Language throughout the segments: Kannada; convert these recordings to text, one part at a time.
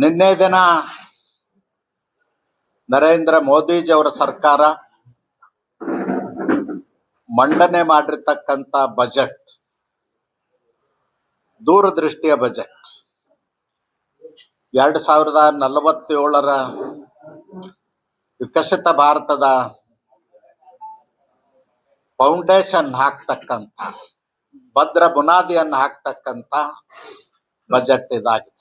ನಿನ್ನೆ ದಿನ ನರೇಂದ್ರ ಮೋದಿಜಿಯವರ ಸರ್ಕಾರ ಮಂಡನೆ ಮಾಡಿರ್ತಕ್ಕಂಥ ಬಜೆಟ್ ದೂರದೃಷ್ಟಿಯ ಬಜೆಟ್ 2047ರ ವಿಕಸಿತ ಭಾರತದ ಫೌಂಡೇಶನ್ ಹಾಕ್ತಕ್ಕಂಥ ಭದ್ರ ಬುನಾದಿಯನ್ನು ಹಾಕ್ತಕ್ಕಂಥ ಬಜೆಟ್ ಇದಾಗಿದೆ.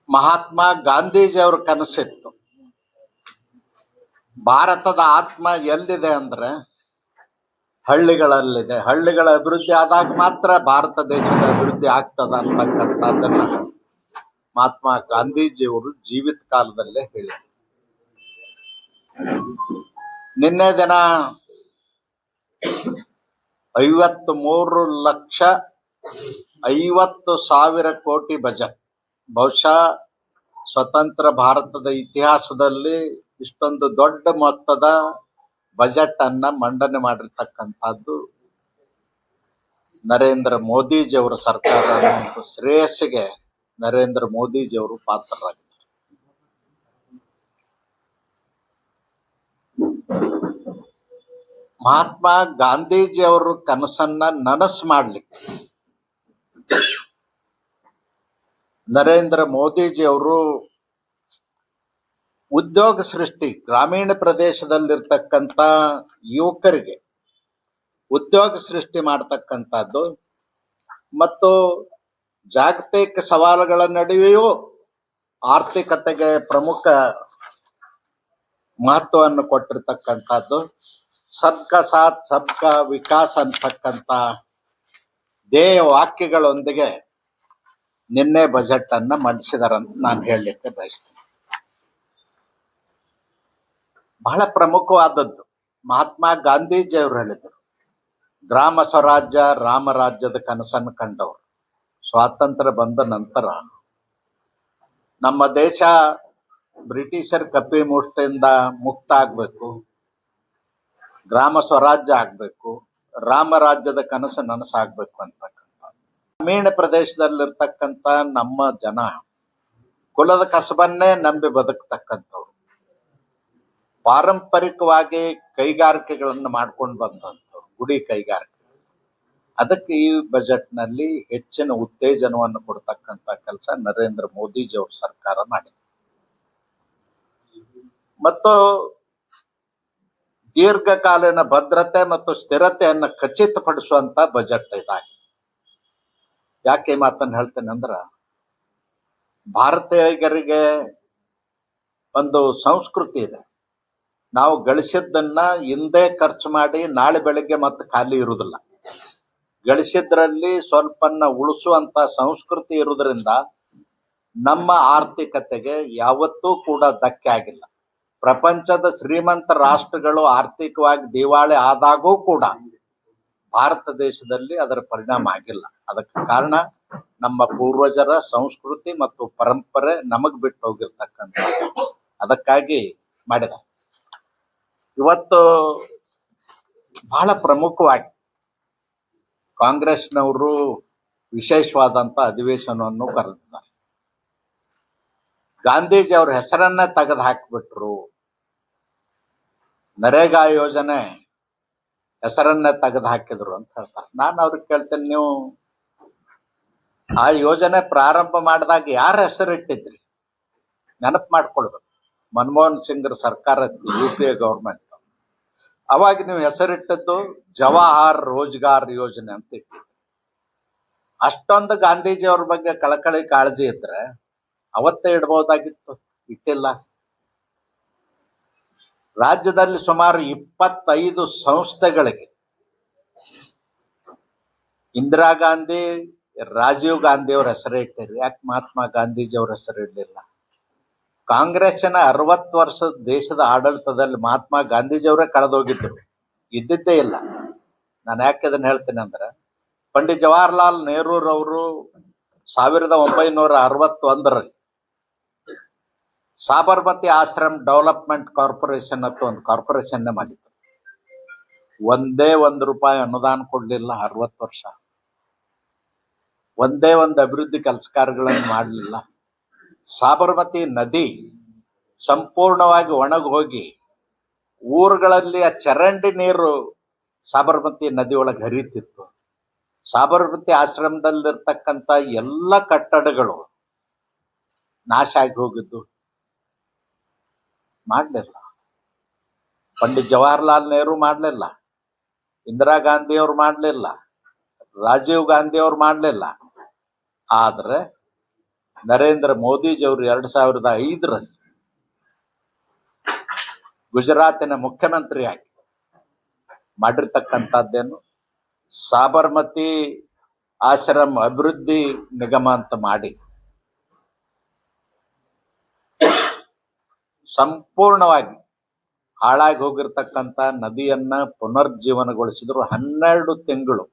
ಮಹಾತ್ಮ ಗಾಂಧೀಜಿಯವ್ರ ಕನಸಿತ್ತು, ಭಾರತದ ಆತ್ಮ ಎಲ್ಲಿದೆ ಅಂದ್ರೆ ಹಳ್ಳಿಗಳಲ್ಲಿದೆ. ಹಳ್ಳಿಗಳ ಅಭಿವೃದ್ಧಿ ಆದಾಗ ಮಾತ್ರ ಭಾರತ ದೇಶದ ಅಭಿವೃದ್ಧಿ ಆಗ್ತದ ಅಂತಕ್ಕಂಥದ್ದನ್ನ ಮಹಾತ್ಮ ಗಾಂಧೀಜಿಯವರು ಜೀವಿತ ಕಾಲದಲ್ಲೇ ಹೇಳಿದರು. ನಿನ್ನೆ ದಿನ 53,50,00,000 ಕೋಟಿ ಬಜೆಟ್, ಬಹುಶಃ ಸ್ವತಂತ್ರ ಭಾರತದ ಇತಿಹಾಸದಲ್ಲಿ ಇಷ್ಟೊಂದು ದೊಡ್ಡ ಮೊತ್ತದ ಬಜೆಟ್ ಅನ್ನ ಮಂಡನೆ ಮಾಡಿರ್ತಕ್ಕಂಥದ್ದು ನರೇಂದ್ರ ಮೋದಿಜಿಯವರ ಸರ್ಕಾರ. ಶ್ರೇಯಸ್ಸಿಗೆ ನರೇಂದ್ರ ಮೋದಿಜಿಯವರು ಪಾತ್ರರಾಗಿದ್ದಾರೆ. ಮಹಾತ್ಮ ಗಾಂಧೀಜಿಯವರು ಕನಸನ್ನ ನನಸು ಮಾಡ್ಲಿಕ್ಕೆ ನರೇಂದ್ರ ಮೋದಿಜಿಯವರು ಉದ್ಯೋಗ ಸೃಷ್ಟಿ, ಗ್ರಾಮೀಣ ಪ್ರದೇಶದಲ್ಲಿರ್ತಕ್ಕಂಥ ಯುವಕರಿಗೆ ಉದ್ಯೋಗ ಸೃಷ್ಟಿ ಮಾಡ್ತಕ್ಕಂಥದ್ದು ಮತ್ತು ಜಾಗತಿಕ ಸವಾಲುಗಳ ನಡುವೆಯೂ ಆರ್ಥಿಕತೆಗೆ ಪ್ರಮುಖ ಮಹತ್ವವನ್ನು ಕೊಟ್ಟಿರ್ತಕ್ಕಂಥದ್ದು, ಸಬ್ಕಾ ಸಾಥ್ ಸಬ್ಕಾ ವಿಕಾಸ್ ಅಂತಕ್ಕಂಥ ಧ್ಯೇಯ ವಾಕ್ಯಗಳೊಂದಿಗೆ ನಿನ್ನೆ ಬಜೆಟ್ ಅನ್ನ ಮಂಡಿಸಿದಾರಂತ ನಾನು ಹೇಳಲಿಕ್ಕೆ ಬಯಸ್ತೇನೆ. ಬಹಳ ಪ್ರಮುಖವಾದದ್ದು ಮಹಾತ್ಮ ಗಾಂಧೀಜಿ ಅವರು ಹೇಳಿದರು, ಗ್ರಾಮ ಸ್ವರಾಜ್ಯ ರಾಮರಾಜ್ಯದ ಕನಸನ್ನು ಕಂಡವರು. ಸ್ವಾತಂತ್ರ್ಯ ಬಂದ ನಂತರ ನಮ್ಮ ದೇಶ ಬ್ರಿಟಿಷರ ಕಪ್ಪಿ ಮುಷ್ಟಿಯಿಂದ ಮುಕ್ತ ಆಗಬೇಕು, ಗ್ರಾಮ ಸ್ವರಾಜ್ಯ ಆಗಬೇಕು, ರಾಮರಾಜ್ಯದ ಕನಸು ನನಸಾಗಬೇಕು ಅಂತಕ್ಕಂಥ. ಗ್ರಾಮೀಣ ಪ್ರದೇಶದಲ್ಲಿರ್ತಕ್ಕಂಥ ನಮ್ಮ ಜನ ಕುಲದ ಕಸಬನ್ನೇ ನಂಬಿ ಬದುಕ್ತಕ್ಕಂಥವ್ರು, ಪಾರಂಪರಿಕವಾಗಿ ಕೈಗಾರಿಕೆಗಳನ್ನು ಮಾಡ್ಕೊಂಡು ಬಂದಂಥವ್ರು, ಗುಡಿ ಕೈಗಾರಿಕೆ. ಅದಕ್ಕೆ ಈ ಬಜೆಟ್ನಲ್ಲಿ ಹೆಚ್ಚಿನ ಉತ್ತೇಜನವನ್ನು ಕೊಡ್ತಕ್ಕಂಥ ಕೆಲಸ ನರೇಂದ್ರ ಮೋದಿಜಿಯವ್ರ ಸರ್ಕಾರ ಮಾಡಿದೆ. ಮತ್ತು ದೀರ್ಘಕಾಲೀನ ಭದ್ರತೆ ಮತ್ತು ಸ್ಥಿರತೆಯನ್ನು ಖಚಿತಪಡಿಸುವಂತ ಬಜೆಟ್ ಇದಾಗಿದೆ. ಯಾಕೆ ಈ ಮಾತನ್ನು ಹೇಳ್ತೇನೆ ಅಂದ್ರೆ, ಭಾರತೀಯರಿಗೆ ಒಂದು ಸಂಸ್ಕೃತಿ ಇದೆ. ನಾವು ಗಳಿಸಿದ್ದನ್ನ ಹಿಂದೆ ಖರ್ಚು ಮಾಡಿ ನಾಳೆ ಬೆಳಗ್ಗೆ ಮತ್ತೆ ಖಾಲಿ ಇರುವುದಿಲ್ಲ. ಗಳಿಸಿದ್ರಲ್ಲಿ ಸ್ವಲ್ಪನ್ನ ಉಳಿಸುವಂತ ಸಂಸ್ಕೃತಿ ಇರುವುದರಿಂದ ನಮ್ಮ ಆರ್ಥಿಕತೆಗೆ ಯಾವತ್ತೂ ಕೂಡ ಧಕ್ಕೆ ಆಗಿಲ್ಲ. ಪ್ರಪಂಚದ ಶ್ರೀಮಂತ ರಾಷ್ಟ್ರಗಳು ಆರ್ಥಿಕವಾಗಿ ದಿವಾಳಿ ಆದಾಗೂ ಕೂಡ ಭಾರತ ದೇಶದಲ್ಲಿ ಅದರ ಪರಿಣಾಮ ಆಗಿಲ್ಲ. ಅದಕ್ಕೆ ಕಾರಣ ನಮ್ಮ ಪೂರ್ವಜರ ಸಂಸ್ಕೃತಿ ಮತ್ತು ಪರಂಪರೆ ನಮಗ್ ಬಿಟ್ಟು ಹೋಗಿರ್ತಕ್ಕಂಥ. ಅದಕ್ಕಾಗಿ ಮಾಡಿದ ಇವತ್ತು ಬಹಳ ಪ್ರಮುಖವಾಗಿ ಕಾಂಗ್ರೆಸ್ನವರು ವಿಶೇಷವಾದಂಥ ಅಧಿವೇಶನವನ್ನು ಕರೆದಿದ್ದಾರೆ. ಗಾಂಧೀಜಿ ಅವ್ರ ಹೆಸರನ್ನ ತೆಗೆದು ಹಾಕಿಬಿಟ್ರು, ನರೇಗಾ ಯೋಜನೆ ಹೆಸರನ್ನ ತೆಗೆದು ಹಾಕಿದ್ರು ಅಂತ ಹೇಳ್ತಾರೆ. ನಾನು ಅವ್ರಿಗೆ ಕೇಳ್ತೇನೆ, ನೀವು ಆ ಯೋಜನೆ ಪ್ರಾರಂಭ ಮಾಡಿದಾಗ ಯಾರ ಹೆಸರಿಟ್ಟಿದ್ರಿ? ನೆನಪು ಮಾಡ್ಕೊಳ್ಬೇಕು. ಮನಮೋಹನ್ ಸಿಂಗ್ರ ಸರ್ಕಾರ UPA ಗೌರ್ಮೆಂಟ್. ಅವಾಗ ನೀವು ಹೆಸರಿಟ್ಟದ್ದು ಜವಾಹರ್ ರೋಜ್ಗಾರ್ ಯೋಜನೆ ಅಂತ ಇಟ್ಟಿದ್ರಿ. ಅಷ್ಟೊಂದು ಗಾಂಧೀಜಿ ಅವ್ರ ಬಗ್ಗೆ ಕಳಕಳಿ ಕಾಳಜಿ ಇದ್ರೆ ಅವತ್ತೇ ಇಡ್ಬೋದಾಗಿತ್ತು, ಇಟ್ಟಿಲ್ಲ. ರಾಜ್ಯದಲ್ಲಿ ಸುಮಾರು 25 ಸಂಸ್ಥೆಗಳಿಗೆ ಇಂದಿರಾ ಗಾಂಧಿ, ರಾಜೀವ್ ಗಾಂಧಿ ಅವ್ರ ಹೆಸರೇ ಇಟ್ಟಿರಿ. ಯಾಕೆ ಮಹಾತ್ಮ ಗಾಂಧೀಜಿ ಅವ್ರ ಹೆಸರು ಇಡಲಿಲ್ಲ? ಕಾಂಗ್ರೆಸ್ಸಿನ 60 ವರ್ಷದ ದೇಶದ ಆಡಳಿತದಲ್ಲಿ ಮಹಾತ್ಮ ಗಾಂಧೀಜಿ ಅವರೇ ಕಳೆದೋಗಿದ್ರು, ಇದ್ದಿದ್ದೇ ಇಲ್ಲ. ನಾನು ಯಾಕೆ ಅದನ್ನು ಹೇಳ್ತೀನಿ ಅಂದ್ರೆ, ಪಂಡಿತ್ ಜವಾಹರ್ಲಾಲ್ ನೆಹರೂರವರು 1961ರಲ್ಲಿ ಸಾಬರ್ಮತಿ ಆಶ್ರಮ್ ಡೆವಲಪ್ಮೆಂಟ್ ಕಾರ್ಪೊರೇಷನ್ ಅಂತ ಒಂದು ಕಾರ್ಪೊರೇಷನ್ನೇ ಮಾಡಿದ್ರು. ಒಂದೇ ₹1 ಅನುದಾನ ಕೊಡಲಿಲ್ಲ 60 ವರ್ಷ. ಒಂದೇ ಒಂದು ಅಭಿವೃದ್ಧಿ ಕೆಲಸ ಕಾರ್ಯಗಳನ್ನು ಮಾಡಲಿಲ್ಲ. ಸಾಬರಮತಿ ನದಿ ಸಂಪೂರ್ಣವಾಗಿ ಒಣಗಿ ಹೋಗಿ ಊರುಗಳಲ್ಲಿ ಆ ಚರಂಡಿ ನೀರು ಸಾಬರಮತಿ ನದಿ ಒಳಗೆ ಹರಿತಿತ್ತು. ಸಾಬರಮತಿ ಆಶ್ರಮದಲ್ಲಿರ್ತಕ್ಕಂಥ ಎಲ್ಲ ಕಟ್ಟಡಗಳು ನಾಶ ಆಗಿ ಹೋಗಿದ್ದು ಮಾಡಲಿಲ್ಲ. ಪಂಡಿತ್ ಜವಾಹರ್ಲಾಲ್ ನೆಹರು ಮಾಡಲಿಲ್ಲ, ಇಂದಿರಾ ಗಾಂಧಿಯವರು ಮಾಡಲಿಲ್ಲ, ರಾಜೀವ್ ಗಾಂಧಿಯವರು ಮಾಡಲಿಲ್ಲ. ಆದರೆ ನರೇಂದ್ರ ಮೋದಿಜಿಯವರು 2005ರಲ್ಲಿ ಗುಜರಾತಿನ ಮುಖ್ಯಮಂತ್ರಿಯಾಗಿ ಮಾಡಿರ್ತಕ್ಕಂಥದ್ದೇನು ಸಾಬರಮತಿ ಆಶ್ರಮ ಅಭಿವೃದ್ಧಿ ನಿಗಮ ಅಂತ ಮಾಡಿ ಸಂಪೂರ್ಣವಾಗಿ ಹಾಳಾಗಿ ಹೋಗಿರ್ತಕ್ಕಂಥ ನದಿಯನ್ನ ಪುನರ್ಜೀವನಗೊಳಿಸಿದ್ರು. 12 ತಿಂಗಳು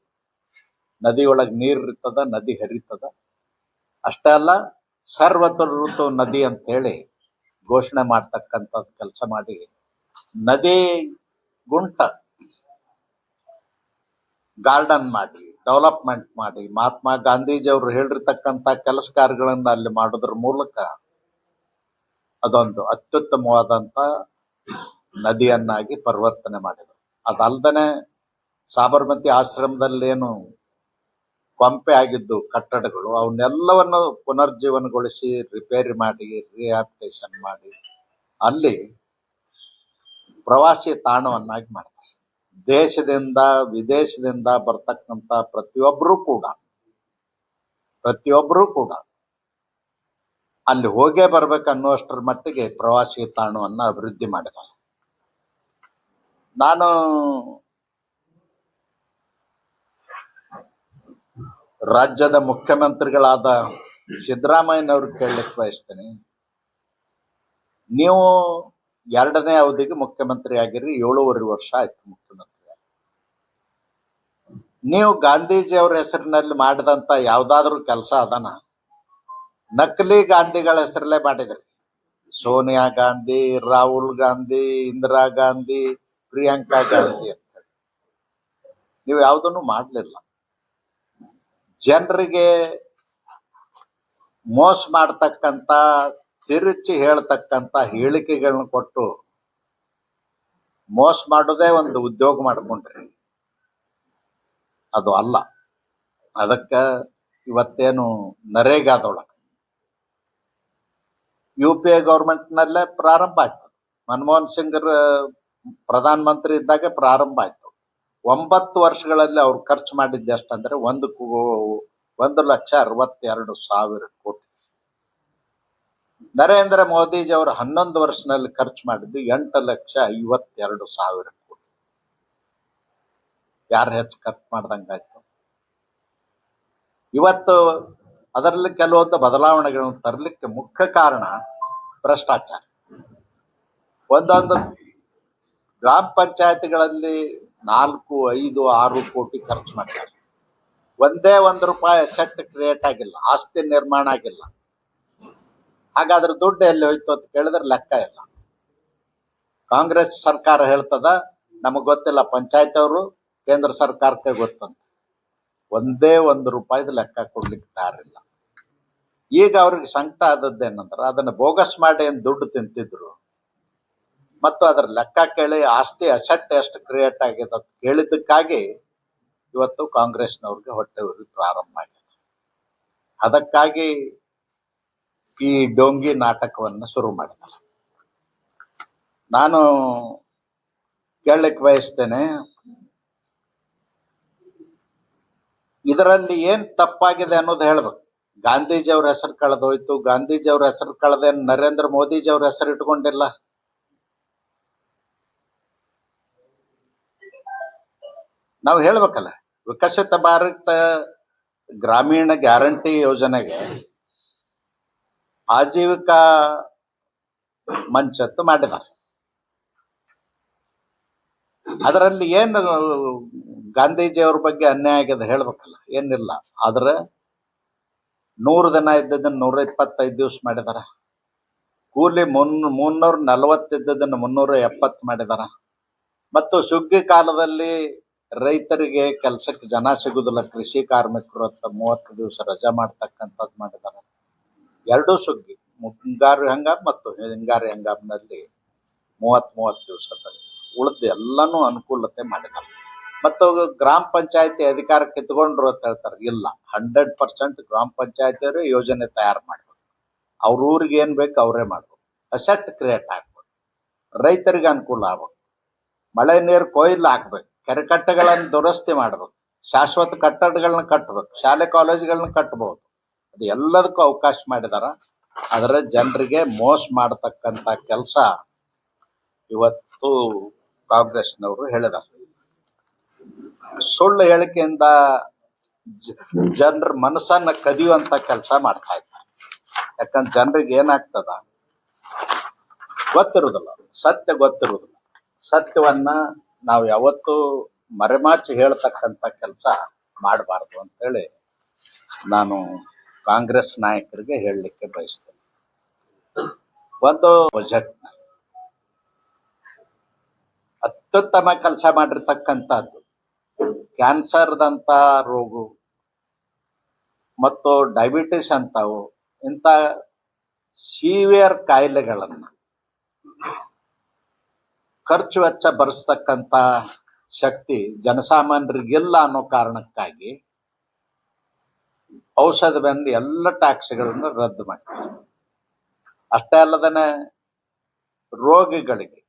ನದಿಯೊಳಗೆ ನೀರಿರ್ತದ, ನದಿ ಹರಿತದ. ಅಷ್ಟೇ ಅಲ್ಲ, ಸರ್ವತ ಋತು ನದಿ ಅಂತ ಹೇಳಿ ಘೋಷಣೆ ಮಾಡ್ತಕ್ಕಂಥದ್ದು ಕೆಲಸ ಮಾಡಿ ನದಿ ಗುಂಟ ಗಾರ್ಡನ್ ಮಾಡಿ ಡೆವಲಪ್ಮೆಂಟ್ ಮಾಡಿ ಮಹಾತ್ಮ ಗಾಂಧೀಜಿಯವರು ಹೇಳಿರ್ತಕ್ಕಂಥ ಕೆಲಸ ಕಾರ್ಯಗಳನ್ನು ಅಲ್ಲಿ ಮಾಡೋದ್ರ ಮೂಲಕ ಅದೊಂದು ಅತ್ಯುತ್ತಮವಾದಂಥ ನದಿಯನ್ನಾಗಿ ಪರಿವರ್ತನೆ ಮಾಡಿದರು. ಅದಲ್ಲದೆ ಸಾಬರಮತಿ ಆಶ್ರಮದಲ್ಲೇನು ಕೊಂಪೆ ಆಗಿದ್ದು ಕಟ್ಟಡಗಳು ಅವನ್ನೆಲ್ಲವನ್ನು ಪುನರ್ಜೀವನಗೊಳಿಸಿ ರಿಪೇರಿ ಮಾಡಿ ರಿಹ್ಯಾಬಿಟೇಷನ್ ಮಾಡಿ ಅಲ್ಲಿ ಪ್ರವಾಸಿ ತಾಣವನ್ನಾಗಿ ಮಾಡಿದ್ದಾರೆ. ದೇಶದಿಂದ ವಿದೇಶದಿಂದ ಬರ್ತಕ್ಕಂಥ ಪ್ರತಿಯೊಬ್ಬರೂ ಕೂಡ ಅಲ್ಲಿ ಹೋಗೇ ಬರ್ಬೇಕನ್ನುವಷ್ಟರ ಮಟ್ಟಿಗೆ ಪ್ರವಾಸಿ ತಾಣವನ್ನು ಅಭಿವೃದ್ಧಿ ಮಾಡಿದ್ದಾರೆ. ನಾನು ರಾಜ್ಯದ ಮುಖ್ಯಮಂತ್ರಿಗಳಾದ ಸಿದ್ದರಾಮಯ್ಯನವ್ರಿಗೆ ಕೇಳಲಿಕ್ಕೆ ಬಯಸ್ತೇನೆ. ನೀವು 2ನೇ ಅವಧಿಗೆ ಮುಖ್ಯಮಂತ್ರಿ ಆಗಿರಿ, 7.5 ವರ್ಷ ಆಯ್ತು ಮುಖ್ಯಮಂತ್ರಿ. ನೀವು ಗಾಂಧೀಜಿಯವರ ಹೆಸರಿನಲ್ಲಿ ಮಾಡಿದಂಥ ಯಾವುದಾದ್ರೂ ಕೆಲಸ ಅದನ? ನಕಲಿ ಗಾಂಧಿಗಳ ಹೆಸರಲ್ಲೇ ಮಾಡಿದ್ರಿ. ಸೋನಿಯಾ ಗಾಂಧಿ, ರಾಹುಲ್ ಗಾಂಧಿ, ಇಂದಿರಾ ಗಾಂಧಿ, ಪ್ರಿಯಾಂಕಾ ಗಾಂಧಿ ಅಂತ ನೀವು ಯಾವುದನ್ನು ಮಾಡಲಿಲ್ಲ. ಜನರಿಗೆ ಮೋಸ ಮಾಡ್ತಕ್ಕಂಥ, ತಿರುಚಿ ಹೇಳ್ತಕ್ಕಂಥ ಹೇಳಿಕೆಗಳನ್ನ ಕೊಟ್ಟು ಮೋಸ ಮಾಡೋದೇ ಒಂದು ಉದ್ಯೋಗ ಮಾಡ್ಕೊಂಡ್ರಿ. ಅದು ಅಲ್ಲ. ಅದಕ್ಕೆ ಇವತ್ತೇನು ನರೇಗಾದೊಳಗೆ UPA ಗೌರ್ಮೆಂಟ್ನಲ್ಲೇ ಪ್ರಾರಂಭ ಆಯ್ತು. ಮನಮೋಹನ್ ಸಿಂಗ್ರ ಪ್ರಧಾನಮಂತ್ರಿ ಇದ್ದಾಗೆ ಪ್ರಾರಂಭ ಆಯ್ತು. 9 ವರ್ಷಗಳಲ್ಲಿ ಅವ್ರು ಖರ್ಚು ಮಾಡಿದ್ದು ಎಷ್ಟಂದ್ರೆ 1,62,000 ಕೋಟಿ. ನರೇಂದ್ರ ಮೋದಿಜಿ ಅವರು 11 ವರ್ಷದಲ್ಲಿ ಖರ್ಚು ಮಾಡಿದ್ದು 8,52,000 ಕೋಟಿ. ಯಾರು ಹೆಚ್ಚು ಖರ್ಚು ಮಾಡ್ದಂಗಾಯ್ತು. ಇವತ್ತು ಅದರಲ್ಲಿ ಕೆಲವೊಂದು ಬದಲಾವಣೆಗಳನ್ನು ತರಲಿಕ್ಕೆ ಮುಖ್ಯ ಕಾರಣ ಭ್ರಷ್ಟಾಚಾರ. ಒಂದೊಂದು ಗ್ರಾಮ ಪಂಚಾಯತಿಗಳಲ್ಲಿ 4, 5, 6 ಕೋಟಿ ಖರ್ಚು ಮಾಡ್ತಾರೆ. ಒಂದೇ ₹1 ಅಸೆಟ್ ಕ್ರಿಯೇಟ್ ಆಗಿಲ್ಲ, ಆಸ್ತಿ ನಿರ್ಮಾಣ ಆಗಿಲ್ಲ. ಹಾಗಾದ್ರೆ ದುಡ್ಡು ಎಲ್ಲಿ ಹೋಯ್ತು ಅಂತ ಕೇಳಿದ್ರೆ ಲೆಕ್ಕ ಇಲ್ಲ. ಕಾಂಗ್ರೆಸ್ ಸರ್ಕಾರ ಹೇಳ್ತದ ನಮಗೆ ಗೊತ್ತಿಲ್ಲ, ಪಂಚಾಯತ್ ಅವರು ಕೇಂದ್ರ ಸರ್ಕಾರಕ್ಕೆ ಗೊತ್ತಂತ. ಒಂದೇ ₹1 ಲೆಕ್ಕ ಕೊಡ್ಲಿಕ್ಕೆ ತಯಾರಿಲ್ಲ. ಈಗ ಅವ್ರಿಗೆ ಸಂಕಟ ಆದದ್ದೇನಂದ್ರೆ ಅದನ್ನು ಬೋಗಸ್ ಮಾಡಿ ಏನು ದುಡ್ಡು ತಿಂತಿದ್ರು ಮತ್ತು ಅದರ ಲೆಕ್ಕ ಕೇಳಿ ಆಸ್ತಿ ಅಸೆಟ್ ಎಷ್ಟು ಕ್ರಿಯೇಟ್ ಆಗಿದೆ ಅಂತ ಕೇಳಿದ್ದಕ್ಕಾಗಿ ಇವತ್ತು ಕಾಂಗ್ರೆಸ್ನವ್ರಿಗೆ ಹೊಟ್ಟೆ ಉರಿ ಪ್ರಾರಂಭ ಆಗಿದೆ. ಅದಕ್ಕಾಗಿ ಈ ಡೋಂಗಿ ನಾಟಕವನ್ನು ಶುರು ಮಾಡಿದ್ದಾರೆ. ನಾನು ಕೇಳಲಿಕ್ಕೆ ಬಯಸ್ತೇನೆ, ಇದರಲ್ಲಿ ಏನು ತಪ್ಪಾಗಿದೆ ಅನ್ನೋದು ಹೇಳ್ಬೇಕು. ಗಾಂಧೀಜಿಯವ್ರ ಹೆಸರು ಕಳೆದೋಯ್ತು. ಗಾಂಧೀಜಿಯವ್ರ ಹೆಸರು ಕಳೆದ ನರೇಂದ್ರ ಮೋದಿಜಿಯವ್ರ ಹೆಸರು ಇಟ್ಕೊಂಡಿಲ್ಲ. ನಾವು ಹೇಳ್ಬೇಕಲ್ಲ, ವಿಕಸಿತ ಭಾರತ ಗ್ರಾಮೀಣ ಗ್ಯಾರಂಟಿ ಯೋಜನೆಗೆ ಆಜೀವಿಕಾ ಮಂಚತ್ ಮಾಡಿದ್ದಾರೆ. ಅದರಲ್ಲಿ ಏನು ಗಾಂಧೀಜಿಯವ್ರ ಬಗ್ಗೆ ಅನ್ಯಾಯ ಆಗಿದೆ ಹೇಳ್ಬೇಕಲ್ಲ, ಏನಿಲ್ಲ. ಆದ್ರೆ 100 ದಿನ ಇದ್ದದನ್ನು 125 ದಿವಸ ಮಾಡಿದಾರ. ಕೂಲಿ 340 ಇದ್ದದನ್ನು 370 ಮಾಡಿದಾರ. ಮತ್ತು ಸುಗ್ಗಿ ಕಾಲದಲ್ಲಿ ರೈತರಿಗೆ ಕೆಲಸಕ್ಕೆ ಜನ ಸಿಗುದಿಲ್ಲ, ಕೃಷಿ ಕಾರ್ಮಿಕರು ಅಂತ 30 ದಿವಸ ರಜಾ ಮಾಡ್ತಕ್ಕಂಥದ್ದು ಮಾಡಿದ್ದಾರೆ. ಎರಡೂ ಸುಗ್ಗಿ, ಮುಂಗಾರು ಹಂಗಾಮ ಮತ್ತು ಹಿಂಗಾರಿ ಹಂಗಾಮಿನಲ್ಲಿ 30 ದಿವಸ ಉಳಿದು ಎಲ್ಲನೂ ಅನುಕೂಲತೆ ಮಾಡಿದ್ದಾರೆ. ಮತ್ತು ಗ್ರಾಮ ಪಂಚಾಯತಿ ಅಧಿಕಾರ ಕಿತ್ಕೊಂಡ್ರು ಅಂತ ಹೇಳ್ತಾರೆ. ಇಲ್ಲ, 100% ಗ್ರಾಮ ಪಂಚಾಯತಿಯವರು ಯೋಜನೆ ತಯಾರು ಮಾಡ್ಬೇಕು. ಅವ್ರ ಊರಿಗೆ ಏನು ಬೇಕು ಅವರೇ ಮಾಡ್ಬೇಕು. ಅಸೆಟ್ ಕ್ರಿಯೇಟ್ ಆಗ್ಬೇಕು, ರೈತರಿಗೆ ಅನುಕೂಲ ಆಗ್ಬೇಕು, ಮಳೆ ನೀರು ಕೊಯ್ಲು ಹಾಕ್ಬೇಕು, ಕೆರೆಕಟ್ಟೆಗಳನ್ನು ದುರಸ್ತಿ ಮಾಡ್ಬೇಕು, ಶಾಶ್ವತ ಕಟ್ಟಡಗಳನ್ನ ಕಟ್ಟಬೇಕು, ಶಾಲೆ ಕಾಲೇಜುಗಳನ್ನ ಕಟ್ಟಬಹುದು. ಅದು ಎಲ್ಲದಕ್ಕೂ ಅವಕಾಶ ಮಾಡಿದಾರ. ಆದರೆ ಜನರಿಗೆ ಮೋಸ ಮಾಡತಕ್ಕಂಥ ಕೆಲಸ ಇವತ್ತು ಕಾಂಗ್ರೆಸ್ನವರು ಹೇಳಿದಾರೆ. ಸುಳ್ಳು ಹೇಳಿಕೆಯಿಂದ ಜನರ ಮನಸ್ಸನ್ನ ಕದಿಯುವಂತ ಕೆಲಸ ಮಾಡ್ತಾ ಇದ್ದಾರೆ. ಯಾಕಂದ್ರೆ ಜನರಿಗೆ ಏನಾಗ್ತದ ಗೊತ್ತಿರುವುದಿಲ್ಲ, ಸತ್ಯ ಗೊತ್ತಿರುವುದಿಲ್ಲ. ಸತ್ಯವನ್ನ ನಾವು ಯಾವತ್ತೂ ಮರೆಮಾಚಿ ಹೇಳ್ತಕ್ಕಂಥ ಕೆಲಸ ಮಾಡಬಾರ್ದು ಅಂತೇಳಿ ನಾನು ಕಾಂಗ್ರೆಸ್ ನಾಯಕರಿಗೆ ಹೇಳಲಿಕ್ಕೆ ಬಯಸ್ತೇನೆ. ಒಂದು ಬಜೆಟ್ ಅತ್ಯುತ್ತಮ ಕೆಲಸ ಮಾಡಿರ್ತಕ್ಕಂಥದ್ದು ಕ್ಯಾನ್ಸರ್ದಂಥ ರೋಗ ಮತ್ತು ಡಯಾಬಿಟಿಸ್ ಅಂಥವು ಇಂಥ ಸಿವಿಯರ್ ಕಾಯಿಲೆಗಳನ್ನು ಖರ್ಚು ವೆಚ್ಚ ಭರಿಸ್ತಕ್ಕಂಥ ಶಕ್ತಿ ಜನಸಾಮಾನ್ಯರಿಗಿಲ್ಲ ಅನ್ನೋ ಕಾರಣಕ್ಕಾಗಿ ಔಷಧ ಮೇಲೆ ಎಲ್ಲ ಟ್ಯಾಕ್ಸ್ಗಳನ್ನು ರದ್ದು ಮಾಡ್ತಾರೆ. ಅಷ್ಟೇ ಅಲ್ಲದೇ ರೋಗಿಗಳಿಗೆ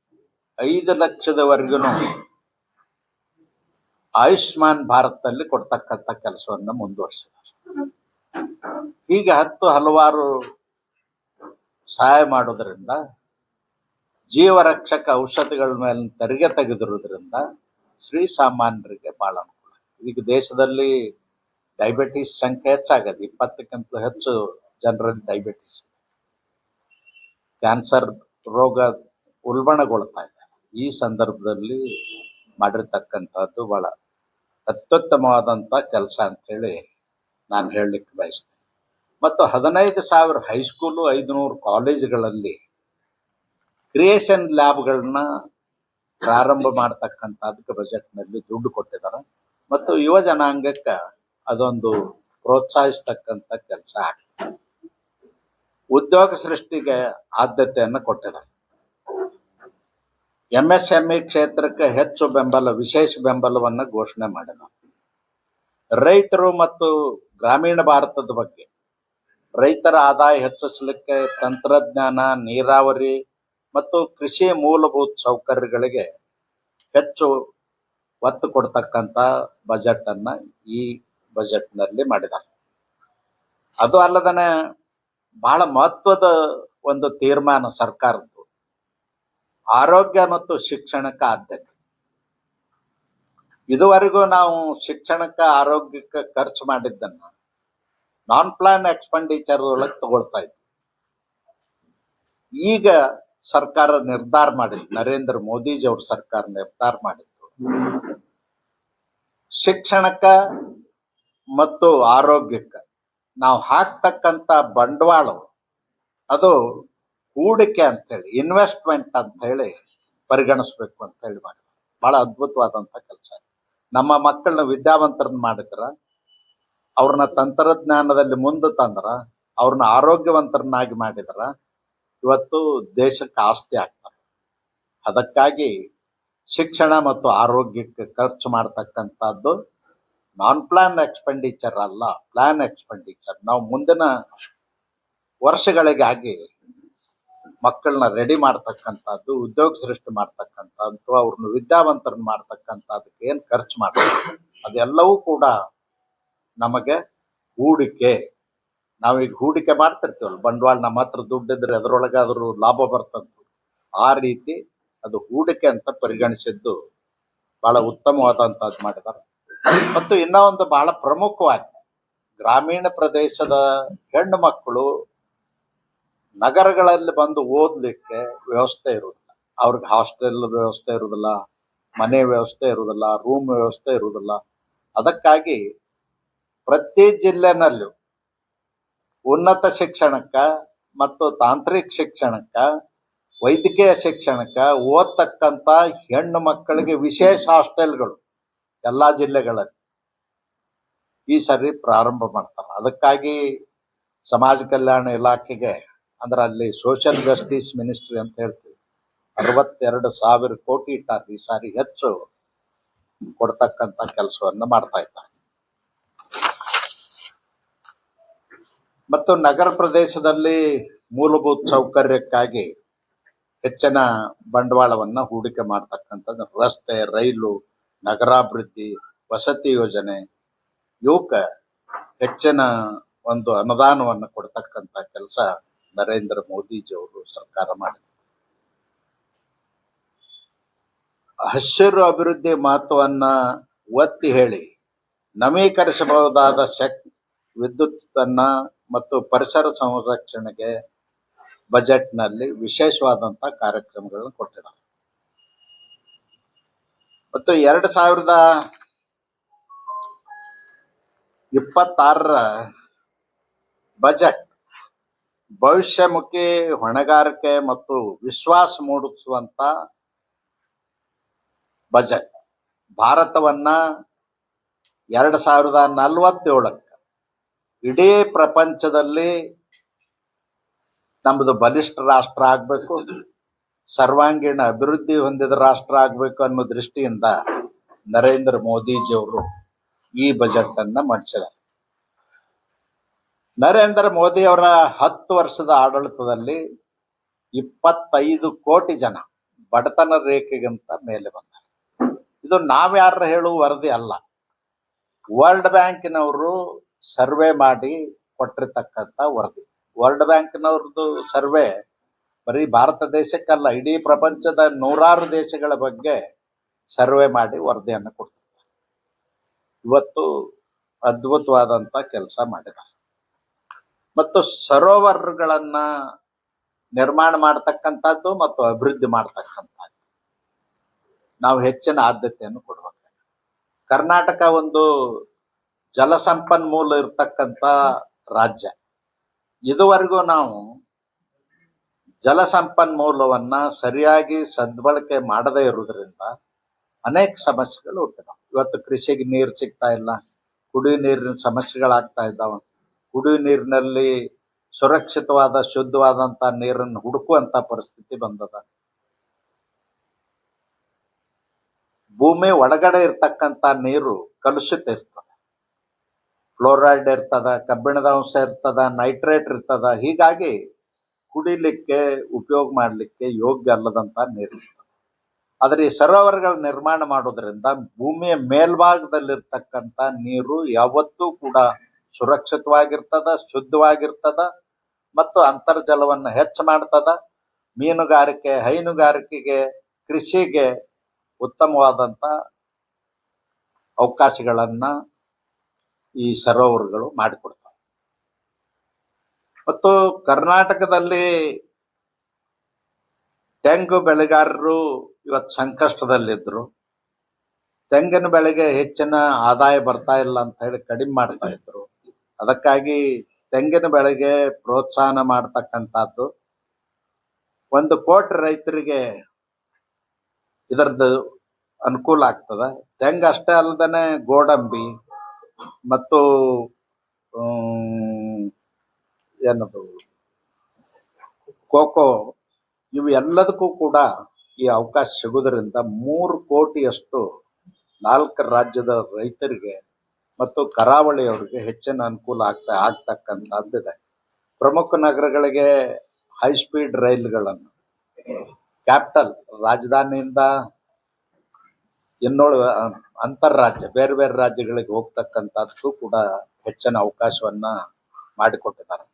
5 ಲಕ್ಷದವರೆಗೂ ಆಯುಷ್ಮಾನ್ ಭಾರತದಲ್ಲಿ ಕೊಡ್ತಕ್ಕಂಥ ಕೆಲಸವನ್ನು ಮುಂದುವರಿಸಿದ್ದಾರೆ. ಹೀಗೆ ಹಲವಾರು ಸಹಾಯ ಮಾಡೋದ್ರಿಂದ ಜೀವರಕ್ಷಕ ಔಷಧಿಗಳ ಮೇಲೆ ತೆರಿಗೆ ತೆಗೆದಿರೋದ್ರಿಂದ ಶ್ರೀಸಾಮಾನ್ಯರಿಗೆ ಭಾಳ ಅನುಕೂಲ. ಈಗ ದೇಶದಲ್ಲಿ ಡಯಾಬಿಟಿಸ್ ಸಂಖ್ಯೆ ಹೆಚ್ಚಾಗದೆ, 20ಕ್ಕಿಂತ ಹೆಚ್ಚು ಜನರಲ್ಲಿ ಡಯಾಬಿಟಿಸ್, ಕ್ಯಾನ್ಸರ್ ರೋಗ ಉಲ್ಬಣಗೊಳ್ತಾ ಇದೆ. ಈ ಸಂದರ್ಭದಲ್ಲಿ ಮಾಡಿರ್ತಕ್ಕಂಥದ್ದು ಭಾಳ ಅತ್ಯುತ್ತಮವಾದಂಥ ಕೆಲಸ ಅಂಥೇಳಿ ನಾನು ಹೇಳಲಿಕ್ಕೆ ಬಯಸ್ತೇನೆ. ಮತ್ತು 15,000 ಹೈಸ್ಕೂಲು, 500 ಕಾಲೇಜುಗಳಲ್ಲಿ ಕ್ರಿಯೇಷನ್ ಲ್ಯಾಬ್ಗಳನ್ನ ಪ್ರಾರಂಭ ಮಾಡ್ತಕ್ಕಂಥದಕ್ಕೆ ಬಜೆಟ್ನಲ್ಲಿ ದುಡ್ಡು ಕೊಟ್ಟಿದ್ದಾರೆ. ಮತ್ತು ಯುವ ಜನಾಂಗಕ್ಕೆ ಅದೊಂದು ಪ್ರೋತ್ಸಾಹಿಸ್ತಕ್ಕಂಥ ಕೆಲಸ ಆಗ್ತದೆ. ಉದ್ಯೋಗ ಸೃಷ್ಟಿಗೆ ಆದ್ಯತೆಯನ್ನು ಕೊಟ್ಟಿದ್ದಾರೆ. MSME ಕ್ಷೇತ್ರಕ್ಕೆ ಹೆಚ್ಚು ಬೆಂಬಲ, ವಿಶೇಷ ಬೆಂಬಲವನ್ನು ಘೋಷಣೆ ಮಾಡಿದ್ದಾರೆ. ರೈತರು ಮತ್ತು ಗ್ರಾಮೀಣ ಭಾರತದ ಬಗ್ಗೆ, ರೈತರ ಆದಾಯ ಹೆಚ್ಚಿಸಲಿಕ್ಕೆ ತಂತ್ರಜ್ಞಾನ, ನೀರಾವರಿ ಮತ್ತು ಕೃಷಿ ಮೂಲಭೂತ ಸೌಕರ್ಯಗಳಿಗೆ ಹೆಚ್ಚು ಒತ್ತು ಕೊಡ್ತಕ್ಕಂಥ ಬಜೆಟನ್ನು ಈ ಬಜೆಟ್ನಲ್ಲಿ ಮಾಡಿದ್ದಾರೆ. ಅದು ಅಲ್ಲದೇ ಬಹಳ ಮಹತ್ವದ ಒಂದು ತೀರ್ಮಾನ ಸರ್ಕಾರದ್ದು, ಆರೋಗ್ಯ ಮತ್ತು ಶಿಕ್ಷಣಕ್ಕೆ ಆದ್ಯತೆ. ಇದುವರೆಗೂ ನಾವು ಶಿಕ್ಷಣಕ್ಕೆ, ಆರೋಗ್ಯಕ್ಕೆ ಖರ್ಚು ಮಾಡಿದ್ದನ್ನು ನಾನ್ ಪ್ಲಾನ್ ಎಕ್ಸ್ಪೆಂಡಿಚರ್ ಒಳಗೆ ತಗೊಳ್ತಾ ಇದ್ವಿ. ಈಗ ಸರ್ಕಾರ ನಿರ್ಧಾರ ಮಾಡಿದ್ದು, ನರೇಂದ್ರ ಮೋದಿಜಿ ಅವ್ರ ಸರ್ಕಾರ ನಿರ್ಧಾರ ಮಾಡಿದ್ದು, ಶಿಕ್ಷಣಕ್ಕೆ ಮತ್ತು ಆರೋಗ್ಯಕ್ಕೆ ನಾವು ಹಾಕ್ತಕ್ಕಂಥ ಬಂಡವಾಳ ಅದು ಹೂಡಿಕೆ ಅಂತೇಳಿ, ಇನ್ವೆಸ್ಟ್ಮೆಂಟ್ ಅಂತ ಹೇಳಿ ಪರಿಗಣಿಸ್ಬೇಕು ಅಂತ ಹೇಳಿ ಮಾಡಿದ್ರು. ಬಹಳ ಅದ್ಭುತವಾದಂಥ ಕೆಲಸ. ನಮ್ಮ ಮಕ್ಕಳನ್ನ ವಿದ್ಯಾವಂತರನ್ನ ಮಾಡಿದ್ರ, ಅವ್ರನ್ನ ತಂತ್ರಜ್ಞಾನದಲ್ಲಿ ಮುಂದೆ ತಂದ್ರ, ಅವ್ರನ್ನ ಆರೋಗ್ಯವಂತರನ್ನಾಗಿ ಮಾಡಿದ್ರ ಇವತ್ತು ದೇಶಕ್ಕೆ ಆಸ್ತಿ ಆಗ್ತಾರೆ. ಅದಕ್ಕಾಗಿ ಶಿಕ್ಷಣ ಮತ್ತು ಆರೋಗ್ಯಕ್ಕೆ ಖರ್ಚು ಮಾಡ್ತಕ್ಕಂಥದ್ದು ನಾನ್ ಪ್ಲಾನ್ ಎಕ್ಸ್ಪೆಂಡಿಚರ್ ಅಲ್ಲ, ಪ್ಲಾನ್ ಎಕ್ಸ್ಪೆಂಡಿಚರ್. ನಾವು ಮುಂದಿನ ವರ್ಷಗಳಿಗಾಗಿ ಮಕ್ಕಳನ್ನ ರೆಡಿ ಮಾಡ್ತಕ್ಕಂಥದ್ದು, ಉದ್ಯೋಗ ಸೃಷ್ಟಿ ಮಾಡ್ತಕ್ಕಂಥದ್ದು, ಅವ್ರನ್ನ ವಿದ್ಯಾವಂತರನ್ನ ಮಾಡ್ತಕ್ಕಂಥದ್ದಕ್ಕೆ ಏನು ಖರ್ಚು ಮಾಡ್ತಾರೆ ಅದೆಲ್ಲವೂ ಕೂಡ ನಮಗೆ ಹೂಡಿಕೆ. ನಾವೀಗ ಹೂಡಿಕೆ ಮಾಡ್ತಿರ್ತೀವಲ್ಲ, ಬಂಡವಾಳ ನಮ್ಮ ಹತ್ರ ದುಡ್ಡಿದ್ರೆ ಅದರೊಳಗೆ ಅದ್ರ ಲಾಭ ಬರ್ತದ್ದು. ಆ ರೀತಿ ಅದು ಹೂಡಿಕೆ ಅಂತ ಪರಿಗಣಿಸಿದ್ದು ಬಹಳ ಉತ್ತಮವಾದಂಥದ್ದು ಮಾಡಿದ್ದಾರೆ. ಮತ್ತು ಇನ್ನೂ ಒಂದು ಬಹಳ ಪ್ರಮುಖವಾಗಿ, ಗ್ರಾಮೀಣ ಪ್ರದೇಶದ ಹೆಣ್ಣು ಮಕ್ಕಳು ನಗರಗಳಲ್ಲಿ ಬಂದು ಓದಲಿಕ್ಕೆ ವ್ಯವಸ್ಥೆ ಇರುವುದಿಲ್ಲ. ಅವ್ರಿಗೆ ಹಾಸ್ಟೆಲ್ ವ್ಯವಸ್ಥೆ ಇರುವುದಿಲ್ಲ, ಮನೆ ವ್ಯವಸ್ಥೆ ಇರುವುದಿಲ್ಲ, ರೂಮ್ ವ್ಯವಸ್ಥೆ ಇರುವುದಿಲ್ಲ. ಅದಕ್ಕಾಗಿ ಪ್ರತಿ ಜಿಲ್ಲೆನಲ್ಲೂ ಉನ್ನತ ಶಿಕ್ಷಣಕ್ಕೆ ಮತ್ತು ತಾಂತ್ರಿಕ ಶಿಕ್ಷಣಕ್ಕೆ, ವೈದ್ಯಕೀಯ ಶಿಕ್ಷಣಕ್ಕೆ ಓದ್ತಕ್ಕಂಥ ಹೆಣ್ಣು ಮಕ್ಕಳಿಗೆ ವಿಶೇಷ ಹಾಸ್ಟೆಲ್ಗಳು ಎಲ್ಲ ಜಿಲ್ಲೆಗಳಲ್ಲಿ ಈ ಸರಿ ಪ್ರಾರಂಭ ಮಾಡ್ತಾರೆ. ಅದಕ್ಕಾಗಿ ಸಮಾಜ ಕಲ್ಯಾಣ ಇಲಾಖೆಗೆ ಅಂದ್ರೆ ಅಲ್ಲಿ ಸೋಷಿಯಲ್ ಜಸ್ಟಿಸ್ ಮಿನಿಸ್ಟ್ರಿ ಅಂತ ಹೇಳ್ತೀವಿ, 62,000 ಕೋಟಿ ಇಟ್ಟಾರೆ. ಈ ಸಾರಿ ಹೆಚ್ಚು ಕೊಡ್ತಕ್ಕಂಥ ಕೆಲಸವನ್ನು ಮಾಡ್ತಾ ಇದ್ದಾರೆ. ಮತ್ತು ನಗರ ಪ್ರದೇಶದಲ್ಲಿ ಮೂಲಭೂತ ಸೌಕರ್ಯಕ್ಕಾಗಿ ಹೆಚ್ಚಿನ ಬಂಡವಾಳವನ್ನು ಹೂಡಿಕೆ ಮಾಡ್ತಕ್ಕಂಥದ್ದು ರಸ್ತೆ, ರೈಲು, ನಗರಾಭಿವೃದ್ಧಿ, ವಸತಿ ಯೋಜನೆ ಇವಕ್ಕೆ ಹೆಚ್ಚಿನ ಒಂದು ಅನುದಾನವನ್ನು ಕೊಡ್ತಕ್ಕಂಥ ಕೆಲಸ ನರೇಂದ್ರ ಮೋದಿಜಿಯವರು ಸರ್ಕಾರ ಮಾಡಿದೆ. ಹಸಿರು ಅಭಿವೃದ್ಧಿ ಮಹತ್ವವನ್ನು ಒತ್ತಿ ಹೇಳಿ ನವೀಕರಿಸಬಹುದಾದ ವಿದ್ಯುತ್ತನ್ನು ಮತ್ತು ಪರಿಸರ ಸಂರಕ್ಷಣೆಗೆ ಬಜೆಟ್ನಲ್ಲಿ ವಿಶೇಷವಾದಂಥ ಕಾರ್ಯಕ್ರಮಗಳನ್ನು ಕೊಟ್ಟಿದ್ದಾರೆ. ಮತ್ತು 2026ರ ಬಜೆಟ್ ಭವಿಷ್ಯಮುಖಿ ಹೊಣೆಗಾರಿಕೆ ಮತ್ತು ವಿಶ್ವಾಸ ಮೂಡಿಸುವಂತ ಬಜೆಟ್. ಭಾರತವನ್ನ 2047ಕ್ಕೆ ಇಡೀ ಪ್ರಪಂಚದಲ್ಲಿ ನಮ್ಮದು ಬಲಿಷ್ಠ ರಾಷ್ಟ್ರ ಆಗಬೇಕು, ಸರ್ವಾಂಗೀಣ ಅಭಿವೃದ್ಧಿ ಹೊಂದಿದ ರಾಷ್ಟ್ರ ಆಗಬೇಕು ಅನ್ನೋ ದೃಷ್ಟಿಯಿಂದ ನರೇಂದ್ರ ಮೋದಿಜಿಯವರು ಈ ಬಜೆಟ್ ಅನ್ನ ಮಂಡಿಸಿದ್ದಾರೆ. ನರೇಂದ್ರ ಮೋದಿ ಅವರ 10 ವರ್ಷದ ಆಡಳಿತದಲ್ಲಿ 25 ಕೋಟಿ ಜನ ಬಡತನ ರೇಖೆಗಿಂತ ಮೇಲೆ ಬಂದ್ದಾರೆ. ಇದು ನಾವ್ಯಾರ ಹೇಳುವ ವರದಿ ಅಲ್ಲ, ವರ್ಲ್ಡ್ ಬ್ಯಾಂಕಿನವರು ಸರ್ವೆ ಮಾಡಿ ಕೊಟ್ಟಿರ್ತಕ್ಕಂಥ ವರದಿ. ವರ್ಲ್ಡ್ ಬ್ಯಾಂಕ್ನವ್ರದ್ದು ಸರ್ವೆ ಬರೀ ಭಾರತ ದೇಶಕ್ಕಲ್ಲ, ಇಡೀ ಪ್ರಪಂಚದ 100 ದೇಶಗಳ ಬಗ್ಗೆ ಸರ್ವೆ ಮಾಡಿ ವರದಿಯನ್ನು ಕೊಡ್ತಾರೆ. ಇವತ್ತು ಅದ್ಭುತವಾದಂಥ ಕೆಲಸ ಮಾಡಿದ್ದಾರೆ. ಮತ್ತು ಸರೋವರಗಳನ್ನ ನಿರ್ಮಾಣ ಮಾಡ್ತಕ್ಕಂಥದ್ದು ಮತ್ತು ಅಭಿವೃದ್ಧಿ ಮಾಡ್ತಕ್ಕಂಥದ್ದು ನಾವು ಹೆಚ್ಚಿನ ಆದ್ಯತೆಯನ್ನು ಕೊಡಬೇಕು. ಕರ್ನಾಟಕ ಒಂದು ಜಲಸಂಪನ್ಮೂಲ ಇರ್ತಕ್ಕಂಥ ರಾಜ್ಯ. ಇದುವರೆಗೂ ನಾವು ಜಲಸಂಪನ್ಮೂಲವನ್ನ ಸರಿಯಾಗಿ ಸದ್ಬಳಕೆ ಮಾಡದೇ ಇರುವುದರಿಂದ ಅನೇಕ ಸಮಸ್ಯೆಗಳು ಹುಟ್ಟಿದಾವೆ. ಇವತ್ತು ಕೃಷಿಗೆ ನೀರು ಸಿಗ್ತಾ ಇಲ್ಲ, ಕುಡಿಯುವ ನೀರಿನ ಸಮಸ್ಯೆಗಳಾಗ್ತಾ ಇದ್ದಾವೆ. ಕುಡಿಯುವ ನೀರಿನಲ್ಲಿ ಸುರಕ್ಷಿತವಾದ ಶುದ್ಧವಾದಂಥ ನೀರನ್ನು ಹುಡುಕುವಂಥ ಪರಿಸ್ಥಿತಿ ಬಂದದ. ಭೂಮಿ ಒಳಗಡೆ ಇರ್ತಕ್ಕಂಥ ನೀರು ಕಲುಷಿತ ಇರ್ತದೆ, ಫ್ಲೋರೈಡ್ ಇರ್ತದ, ಕಬ್ಬಿಣದ ಅಂಶ ಇರ್ತದ, ನೈಟ್ರೇಟ್ ಇರ್ತದ. ಹೀಗಾಗಿ ಕುಡಿಲಿಕ್ಕೆ ಉಪಯೋಗ ಮಾಡಲಿಕ್ಕೆ ಯೋಗ್ಯ ಅಲ್ಲದಂಥ ನೀರು ಇರ್ತದೆ. ಆದರೆ ಈ ಸರೋವರಗಳ ನಿರ್ಮಾಣ ಮಾಡೋದ್ರಿಂದ ಭೂಮಿಯ ಮೇಲ್ಭಾಗದಲ್ಲಿರ್ತಕ್ಕಂಥ ನೀರು ಯಾವತ್ತೂ ಕೂಡ ಸುರಕ್ಷಿತವಾಗಿರ್ತದ, ಶುದ್ಧವಾಗಿರ್ತದ ಮತ್ತು ಅಂತರ್ಜಲವನ್ನು ಹೆಚ್ಚು ಮಾಡ್ತದ. ಮೀನುಗಾರಿಕೆ, ಹೈನುಗಾರಿಕೆಗೆ, ಕೃಷಿಗೆ ಉತ್ತಮವಾದಂಥ ಅವಕಾಶಗಳನ್ನು ಈ ಸರೋವರಗಳು ಮಾಡಿಕೊಡ್ತವೆ. ಮತ್ತು ಕರ್ನಾಟಕದಲ್ಲಿ ತೆಂಗು ಬೆಳೆಗಾರರು ಇವತ್ತು ಸಂಕಷ್ಟದಲ್ಲಿದ್ದರು. ತೆಂಗಿನ ಬೆಳೆಗೆ ಹೆಚ್ಚಿನ ಆದಾಯ ಬರ್ತಾ ಇಲ್ಲ ಅಂತ ಹೇಳಿ ಕಡಿಮೆ ಮಾಡ್ತಾ ಇದ್ರು. ಅದಕ್ಕಾಗಿ ತೆಂಗಿನ ಬೆಳೆಗೆ ಪ್ರೋತ್ಸಾಹನ ಮಾಡ್ತಕ್ಕಂಥದ್ದು 1 ಕೋಟಿ ರೈತರಿಗೆ ಇದರದ್ದು ಅನುಕೂಲ ಆಗ್ತದೆ. ತೆಂಗು ಅಷ್ಟೇ ಅಲ್ಲದೇ ಗೋಡಂಬಿ ಮತ್ತು ಏನದು ಕೋಕೋ ಇವು ಎಲ್ಲದಕ್ಕೂ ಕೂಡ ಈ ಅವಕಾಶ ಸಿಗುವುದರಿಂದ 3 ಕೋಟಿಯಷ್ಟು 4 ರಾಜ್ಯದ ರೈತರಿಗೆ ಮತ್ತು ಕರಾವಳಿಯವರಿಗೆ ಹೆಚ್ಚಿನ ಅನುಕೂಲ ಆಗ್ತಕ್ಕಂಥದ್ದಿದೆ. ಪ್ರಮುಖ ನಗರಗಳಿಗೆ ಹೈಸ್ಪೀಡ್ ರೈಲುಗಳನ್ನು ಕ್ಯಾಪಿಟಲ್ ರಾಜಧಾನಿಯಿಂದ ಇನ್ನೋಳು ಅಂತರ್ರಾಜ್ಯ ಬೇರೆ ಬೇರೆ ರಾಜ್ಯಗಳಿಗೆ ಹೋಗ್ತಕ್ಕಂಥದ್ದು ಕೂಡ ಹೆಚ್ಚಿನ ಅವಕಾಶವನ್ನು ಮಾಡಿಕೊಟ್ಟಿದ್ದಾರೆ.